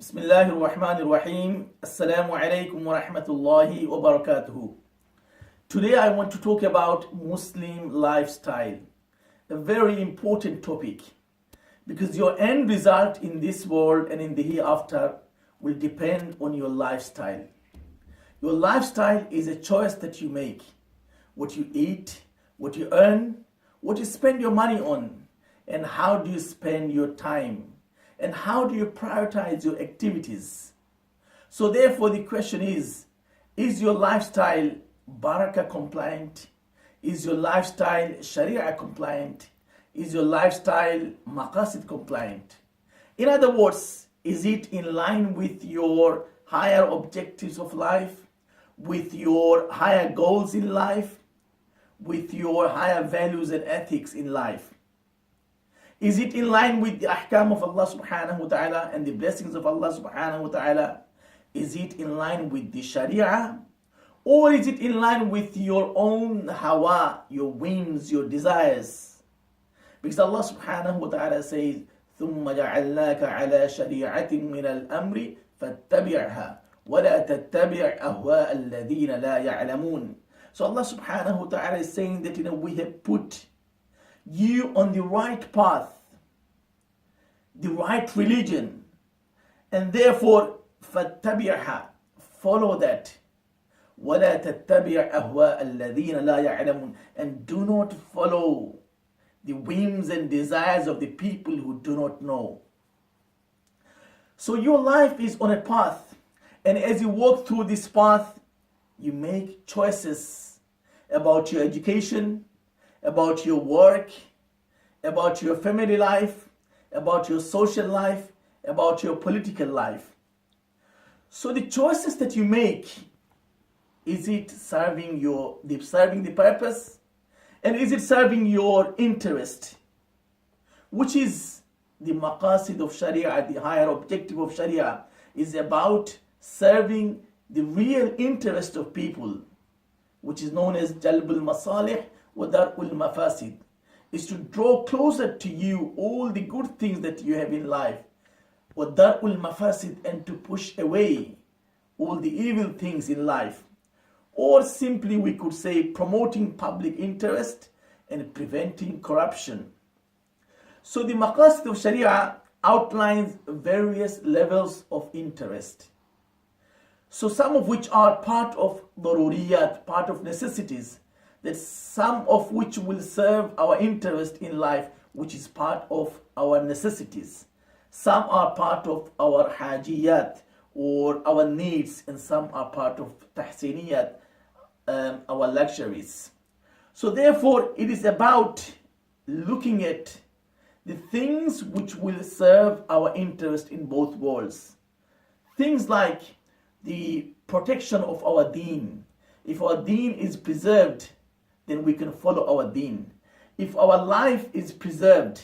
Bismillahir Rahmanir Rahim. Assalamu alaikum wa rahmatullahi wa barakatuhu. Today I want to talk about Muslim lifestyle, a very important topic because your end result in this world and in the hereafter will depend on your lifestyle. Your lifestyle is a choice that you make. What you eat, what you earn, what you spend your money on, and how do you spend your time. And how do you prioritize your activities? So therefore the question is your lifestyle Barakah compliant? Is your lifestyle Sharia compliant? Is your lifestyle Maqasid compliant? In other words, is it in line with your higher objectives of life, with your higher goals in life, with your higher values and ethics in life? Is it in line with the ahkam of Allah subhanahu wa ta'ala and the blessings of Allah subhanahu wa ta'ala? Is it in line with the Sharia? Or is it in line with your own hawa, your whims, your desires? Because Allah subhanahu wa ta'ala says, ثُمَّ جَعَلْنَاكَ عَلَى شَرِيعَةٍ مِّنَ الْأَمْرِ فَاتَّبِعْهَا وَلَا تَتَّبِعْ أَهْوَاءَ الَّذِينَ لَا يَعْلَمُونَ. So Allah subhanahu wa ta'ala is saying that we have put you on the right path, the right religion, and therefore فَاتَّبِعْهَا, follow that. وَلَا تَتَّبِعْ أَهْوَاءَ الَّذِينَ لَا يَعْلَمُونَ, and do not follow the whims and desires of the people who do not know. So your life is on a path, and as you walk through this path, you make choices about your education, about your work, about your family life, about your social life, about your political life. So the choices that you make, is it serving the purpose? And is it serving your interest? Which is the maqasid of Sharia, the higher objective of Sharia, is about serving the real interest of people, which is known as Jalbul Masalih wa Dar'ul Mafasid, is to draw closer to you all the good things that you have in life, wa Dar'ul Mafasid, and to push away all the evil things in life. Or simply we could say promoting public interest and preventing corruption. So the maqasid of Sharia outlines various levels of interest. So some of which are part of daruriyat, part of necessities, that some of which will serve our interest in life, which is part of our necessities. Some are part of our hajiyat, or our needs, and some are part of tahsiniyat, our luxuries. So therefore it is about looking at the things which will serve our interest in both worlds. Things like the protection of our deen. If our deen is preserved, then we can follow our deen. If our life is preserved,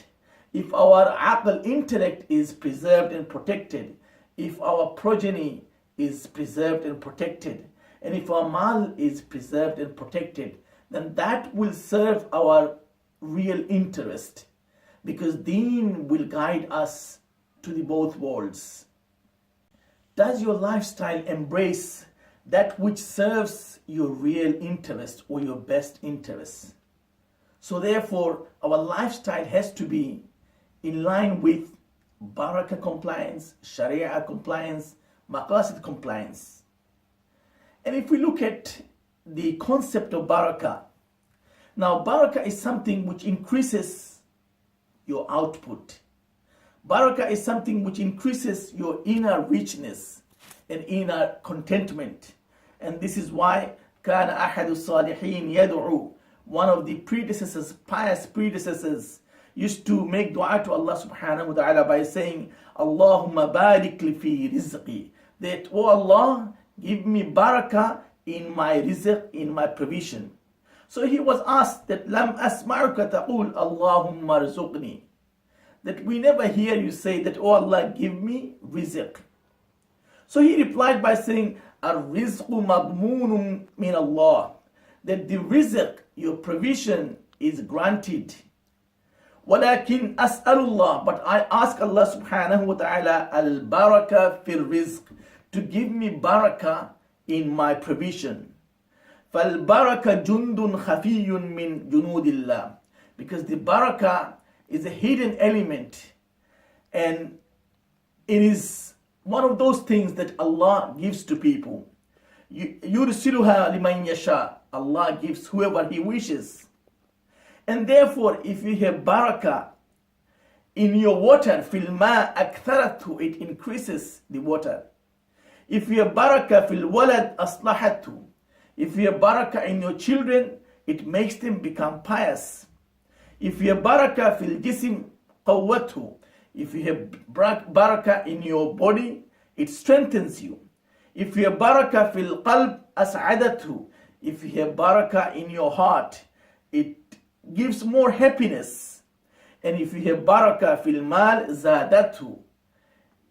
if our aql, intellect, is preserved and protected, if our progeny is preserved and protected, and if our mal is preserved and protected, then that will serve our real interest, because deen will guide us to the both worlds. Does your lifestyle embrace that which serves your real interest or your best interest? So therefore, our lifestyle has to be in line with Barakah compliance, Sharia compliance, Maqasid compliance. And if we look at the concept of Barakah, now Barakah is something which increases your output. Barakah is something which increases your inner richness and inner contentment. And this is why كان أحد الصالحين يدعو, one of the predecessors, pious predecessors, used to make dua to Allah subhanahu wa ta'ala by saying, Allahumma barik li fi rizqi, that, oh Allah, give me barakah in my rizq, in my provision. So he was asked that, Lam asma'uka taqul Allahumma rizqni, that we never hear you say that, oh Allah, give me rizq. So he replied by saying, Ar-rizqu madmunun min Allah, that the rizq, your provision, is granted. ولكن أسأل الله, but I ask Allah subhanahu wa ta'ala al-baraka fil rizq, to give me barakah in my provision. فَالْبَرَكَةُ جُنْدٌ خَفِيٌّ مِّن جُنُودِ اللَّهِ, because the barakah is a hidden element, and it is one of those things that Allah gives to people. يُرْسِلُهَا لِمَنْ يَشَاءُ, Allah gives whoever He wishes. And therefore, if you have barakah in your water, fil ma aktharatu, it increases the water. If you have barakah fil walad aslahatu, if you have barakah in your children, it makes them become pious. If you have barakah fil jism qawwatu, if you have barakah in your body, it strengthens you. If you have barakah fil qalb as'adatu, if you have barakah in your heart, it gives more happiness. And if you have barakah fil mal zadatu,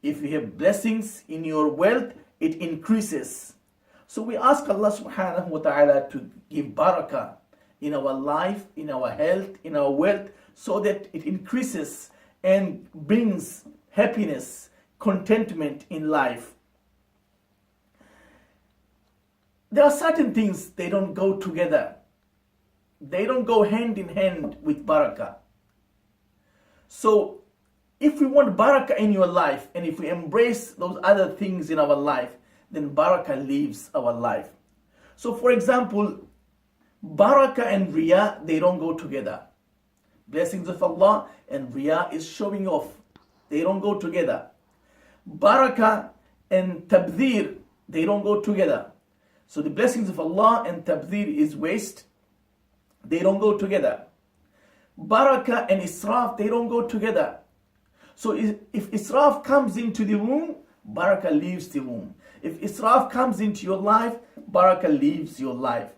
if you have blessings in your wealth, it increases. So we ask Allah subhanahu wa ta'ala to give barakah in our life, in our health, in our wealth, so that it increases and brings happiness, contentment in life. There are certain things, they don't go together. They don't go hand in hand with barakah. So if we want barakah in your life, and if we embrace those other things in our life, then barakah leaves our life. So for example, barakah and riyah, they don't go together. Blessings of Allah and riyah is showing off. They don't go together. Barakah and tabdhir, they don't go together. So the blessings of Allah and tabdhir is waste. They don't go together. Barakah and israf, they don't go together. So if israf comes into the room, barakah leaves the room. If israf comes into your life, barakah leaves your life.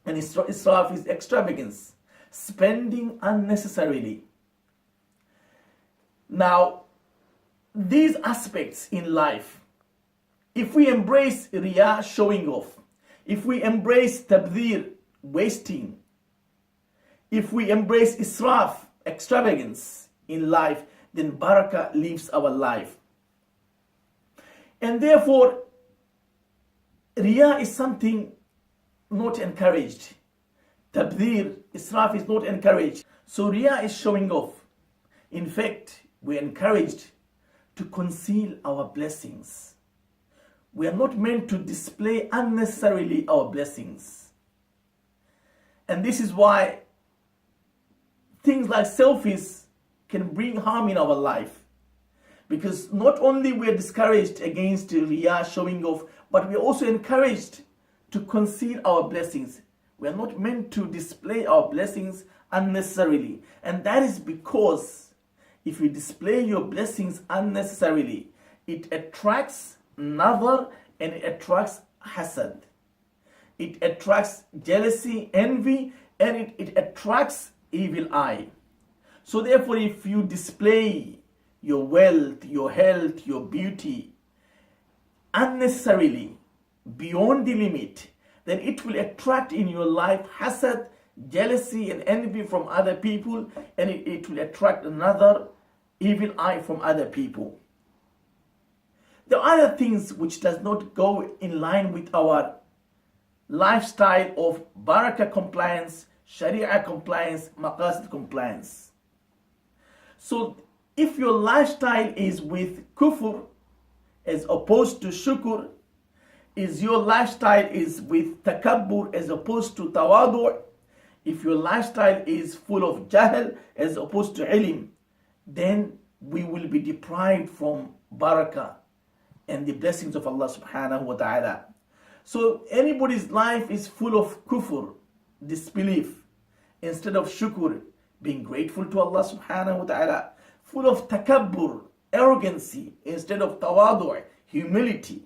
And israf is extravagance, spending unnecessarily. Now, these aspects in life, if we embrace riyah, showing off, if we embrace tabdhir, wasting, if we embrace israf, extravagance in life, then barakah leaves our life. And therefore, riyah is something not encouraged. Tabdhir, israf is not encouraged. So riyah is showing off. In fact, we are encouraged to conceal our blessings. We are not meant to display unnecessarily our blessings. And this is why things like selfies can bring harm in our life. Because not only we are discouraged against riyah, showing off, but we are also encouraged to conceal our blessings. We are not meant to display our blessings unnecessarily. And that is because if you display your blessings unnecessarily, it attracts nazar and it attracts hasad. It attracts jealousy, envy, and it attracts evil eye. So therefore, if you display your wealth, your health, your beauty unnecessarily, beyond the limit, then it will attract in your life hasad, jealousy and envy from other people, and it will attract another evil eye from other people. There are other things which does not go in line with our lifestyle of barakah compliance, sharia compliance, maqasid compliance. So if your lifestyle is with kufr as opposed to shukr, is your lifestyle is with takabbur as opposed to tawadu', if your lifestyle is full of jahl as opposed to ilm, then we will be deprived from barakah and the blessings of Allah subhanahu wa ta'ala. So anybody's life is full of kufr, disbelief, instead of shukr, being grateful to Allah subhanahu wa ta'ala, full of takabbur, arrogancy, instead of tawadu', humility,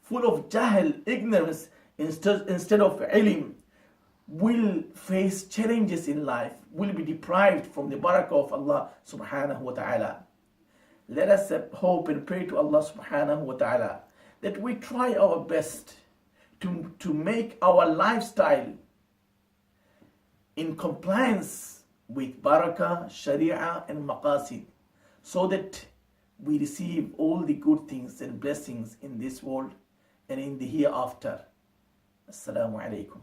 full of jahl, ignorance, instead of ilm, will face challenges in life, will be deprived from the barakah of Allah subhanahu wa ta'ala. Let us hope and pray to Allah subhanahu wa ta'ala that we try our best to make our lifestyle in compliance with barakah, sharia and maqasid, so that we receive all the good things and blessings in this world and in the hereafter. Assalamu alaikum.